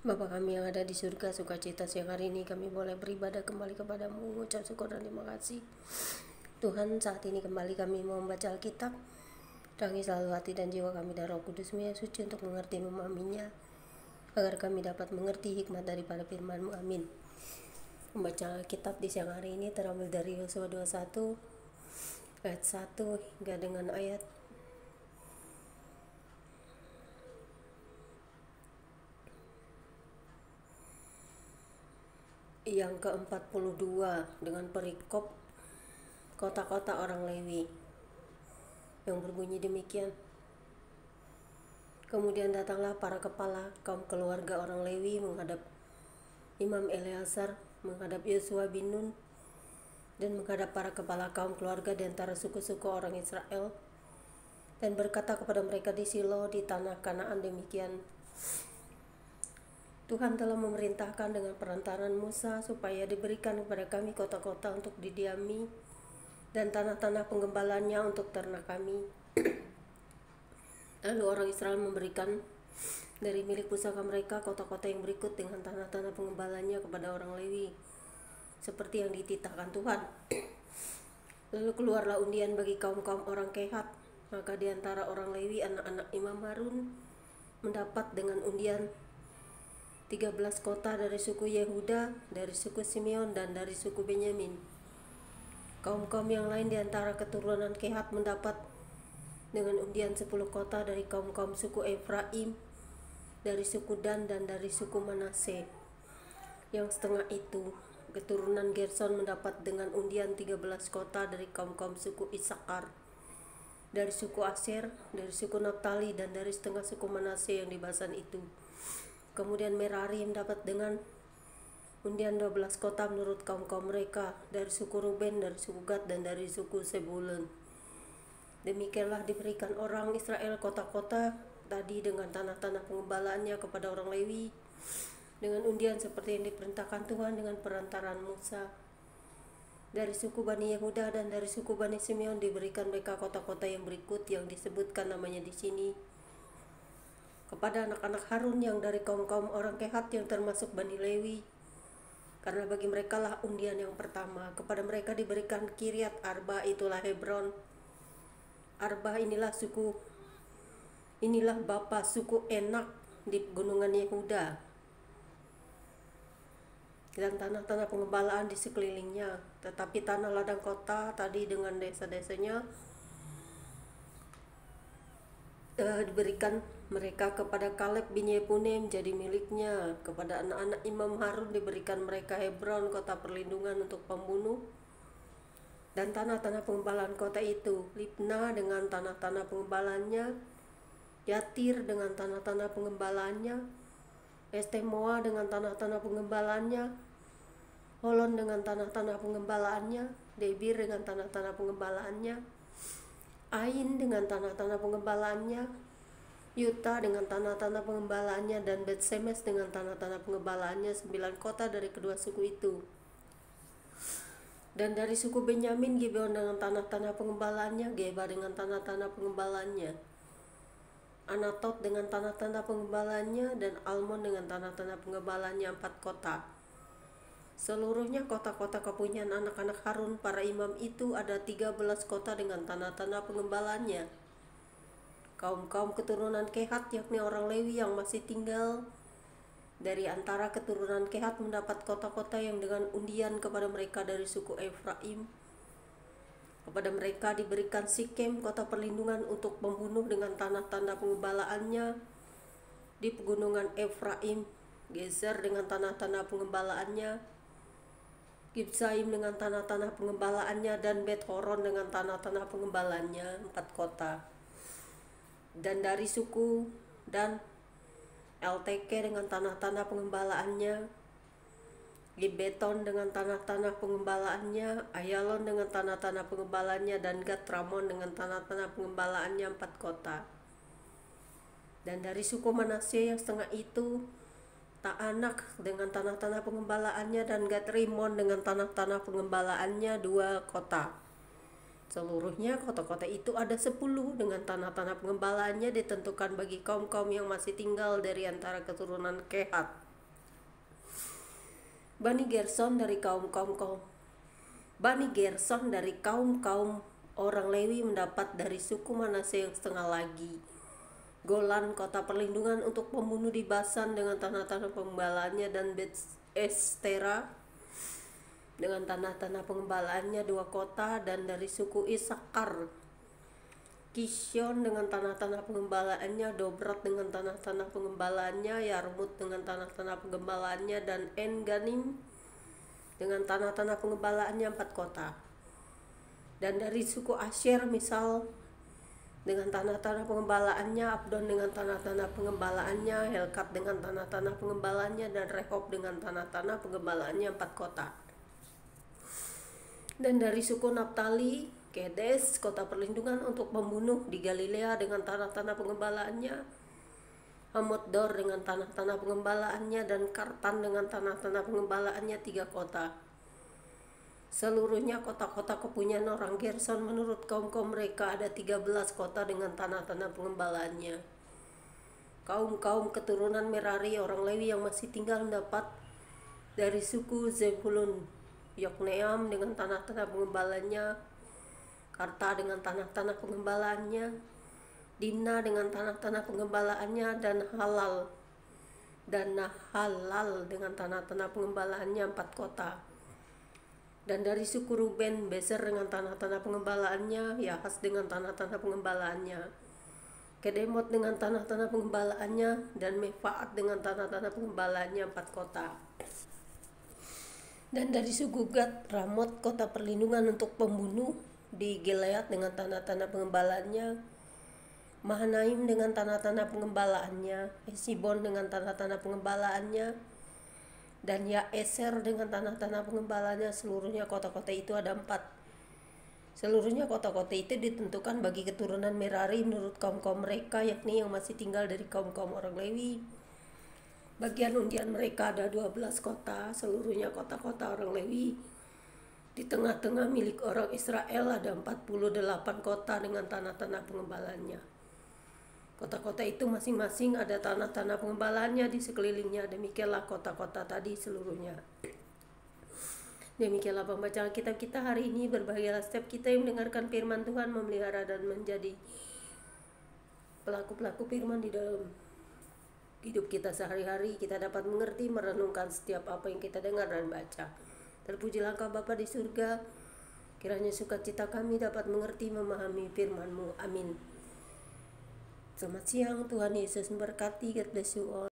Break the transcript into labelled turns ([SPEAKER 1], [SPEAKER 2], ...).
[SPEAKER 1] Bapa kami yang ada di surga, sukacita siang hari ini kami boleh beribadah kembali kepadamu, mengucap syukur dan terima kasih. Tuhan, saat ini kembali kami mau membaca Alkitab. Terangi selalu hati dan jiwa kami dan Roh Kudus-Mu yang suci untuk mengerti memahaminya, agar kami dapat mengerti hikmat daripada firman-Mu. Amin. Membaca Alkitab di siang hari ini terambil dari Yosua 21 ayat 1 hingga dengan ayat yang ke-42 dengan perikop kota-kota orang Lewi yang berbunyi demikian. Kemudian datanglah para kepala kaum keluarga orang Lewi menghadap Imam Eleazar, menghadap Yosua bin Nun, dan menghadap para kepala kaum keluarga di antara suku-suku orang Israel, dan berkata kepada mereka di Silo di tanah Kanaan demikian: Tuhan telah memerintahkan dengan perantaran Musa supaya diberikan kepada kami kota-kota untuk didiami dan tanah-tanah penggembalaannya untuk ternak kami. Lalu orang Israel memberikan dari milik pusaka mereka kota-kota yang berikut dengan tanah-tanah penggembalaannya kepada orang Lewi, seperti yang dititahkan Tuhan. Lalu keluarlah undian bagi kaum-kaum orang Kehat, maka di antara orang Lewi anak-anak Imam Harun mendapat dengan undian 13 kota dari suku Yehuda, dari suku Simeon, dan dari suku Benyamin. Kaum-kaum yang lain di antara keturunan Kehat mendapat dengan undian 10 kota dari kaum-kaum suku Efraim, dari suku Dan, dan dari suku Manase. Yang setengah itu, keturunan Gerson mendapat dengan undian 13 kota dari kaum-kaum suku Isakar, dari suku Aser, dari suku Naftali, dan dari setengah suku Manase yang di Basan itu. Kemudian Merari mendapat dengan undian 12 kota menurut kaum-kaum mereka, dari suku Ruben, dari suku Gad, dan dari suku Sebulun. Demikianlah diberikan orang Israel kota-kota tadi dengan tanah-tanah pengembalaannya kepada orang Lewi, dengan undian seperti yang diperintahkan Tuhan dengan perantaran Musa. Dari suku Bani Yehuda dan dari suku Bani Simeon diberikan mereka kota-kota yang berikut yang disebutkan namanya di sini. Kepada anak-anak Harun yang dari kaum-kaum orang Kehat yang termasuk Bani Lewi, karena bagi mereka lah undian yang pertama. Kepada mereka diberikan Kiryat Arba, itulah Hebron. Arba inilah bapa suku Enak di gunungan Yehuda, dan tanah-tanah pengembalaan di sekelilingnya. Tetapi tanah ladang kota tadi dengan desa-desanya diberikan mereka kepada Kaleb bin Yefune menjadi miliknya. Kepada anak-anak Imam Harun diberikan mereka Hebron, kota perlindungan untuk pembunuh, dan tanah-tanah pengembalaan kota itu, Libna dengan tanah-tanah pengembalaannya, Yatir dengan tanah-tanah pengembalaannya, Estemoa dengan tanah-tanah pengembalaannya, Holon dengan tanah-tanah pengembalaannya, Debir dengan tanah-tanah pengembalaannya, Ain dengan tanah-tanah pengembalaannya, Yuta dengan tanah-tanah pengembalaannya, dan Bet-Semes dengan tanah-tanah pengembalaannya, 9 kota dari kedua suku itu. Dan dari suku Benyamin, Gibeon dengan tanah-tanah pengembalaannya, Geba dengan tanah-tanah pengembalaannya, Anatot dengan tanah-tanah pengembalaannya, dan Almon dengan tanah-tanah pengembalaannya, 4 kota. Seluruhnya kota-kota kepunyaan anak-anak Harun para imam itu ada 13 kota dengan tanah-tanah pengembalaannya. Kaum-kaum keturunan Kehat yakni orang Lewi yang masih tinggal dari antara keturunan Kehat mendapat kota-kota yang dengan undian kepada mereka dari suku Efraim. Kepada mereka diberikan Sikem, kota perlindungan untuk membunuh dengan tanah-tanah pengembalaannya di pegunungan Efraim, Gezer dengan tanah-tanah pengembalaannya, Gibsaim dengan tanah-tanah pengembalaannya, dan Bet-Horon dengan tanah-tanah pengembalaannya, 4 kota. Dan dari suku Dan, Elteke dengan tanah-tanah pengembalaannya, Gibeton dengan tanah-tanah pengembalaannya, Ayalon dengan tanah-tanah pengembalaannya, dan Gat-Ramon dengan tanah-tanah pengembalaannya, 4 kota. Dan dari suku Manase yang setengah itu, Taanak dengan tanah-tanah pengembalaannya, dan Gat-Rimon dengan tanah-tanah pengembalaannya, 2 kota. Seluruhnya kota-kota itu ada 10 dengan tanah-tanah pengembalaannya ditentukan bagi kaum-kaum yang masih tinggal dari antara keturunan Kehat. Bani Gerson dari kaum orang Lewi mendapat dari suku Manase yang setengah lagi. Golan, kota perlindungan untuk pembunuh di Basan dengan tanah-tanah pengembalaannya, dan Bet Estera dengan tanah-tanah pengembalaannya 2 kota. Dan dari suku Isakar, Kishon dengan tanah-tanah pengembalaannya, Dobrat dengan tanah-tanah pengembalaannya, Yarmut dengan tanah-tanah pengembalaannya, dan En-Ganim dengan tanah-tanah pengembalaannya 4 kota. Dan dari suku Asher, Misal dengan tanah-tanah pengembalaannya, Abdon dengan tanah-tanah pengembalaannya, Helkat dengan tanah-tanah pengembalaannya, dan Rehob dengan tanah-tanah pengembalaannya 4 kota. Dan dari suku Naftali, Kedes, kota perlindungan untuk pembunuh di Galilea dengan tanah-tanah pengembalaannya, Hamot-dor dengan tanah-tanah pengembalaannya, dan Kartan dengan tanah-tanah pengembalaannya 3 kota. Seluruhnya kota-kota kepunyaan orang Gerson menurut kaum-kaum mereka ada 13 kota dengan tanah-tanah pengembalaannya. Kaum-kaum keturunan Merari orang Lewi yang masih tinggal mendapat dari suku Zebulun, Yokneam dengan tanah-tanah pengembalaannya, Karta dengan tanah-tanah pengembalaannya, Dimna dengan tanah-tanah pengembalaannya, dan Nahalal dengan tanah-tanah pengembalaannya 4 kota. Dan dari suku Ruben, Beser dengan tanah-tanah pengembalaannya, Yahas dengan tanah-tanah pengembalaannya, Kedemot dengan tanah-tanah pengembalaannya, dan Mefaat dengan tanah-tanah pengembalaannya 4 kota. Dan dari suku Gad, Ramot, kota perlindungan untuk pembunuh di Gilead dengan tanah-tanah pengembalaannya, Mahanaim dengan tanah-tanah pengembalaannya, Hesibon dengan tanah-tanah pengembalaannya, dan Yaeser dengan tanah-tanah pengembalaannya. Seluruhnya kota-kota itu ada 4. Seluruhnya kota-kota itu ditentukan bagi keturunan Merari menurut kaum-kaum mereka, yakni yang masih tinggal dari kaum-kaum orang Lewi. Bagian undian mereka ada 12 kota. Seluruhnya kota-kota orang Lewi. Di tengah-tengah milik orang Israel ada 48 kota dengan tanah-tanah pengembalaannya. Kota-kota itu masing-masing ada tanah-tanah pengembalaannya di sekelilingnya. Demikianlah kota-kota tadi seluruhnya. Demikianlah pembacaan kitab kita hari ini. Berbahagialah setiap kita yang mendengarkan firman Tuhan, memelihara dan menjadi pelaku-pelaku firman di dalam hidup kita sehari-hari. Kita dapat mengerti, merenungkan setiap apa yang kita dengar dan baca. Terpujilah Engkau Bapa di surga, kiranya sukacita kami dapat mengerti, memahami firman-Mu. Amin. Selamat siang, Tuhan Yesus memberkati. God bless you all.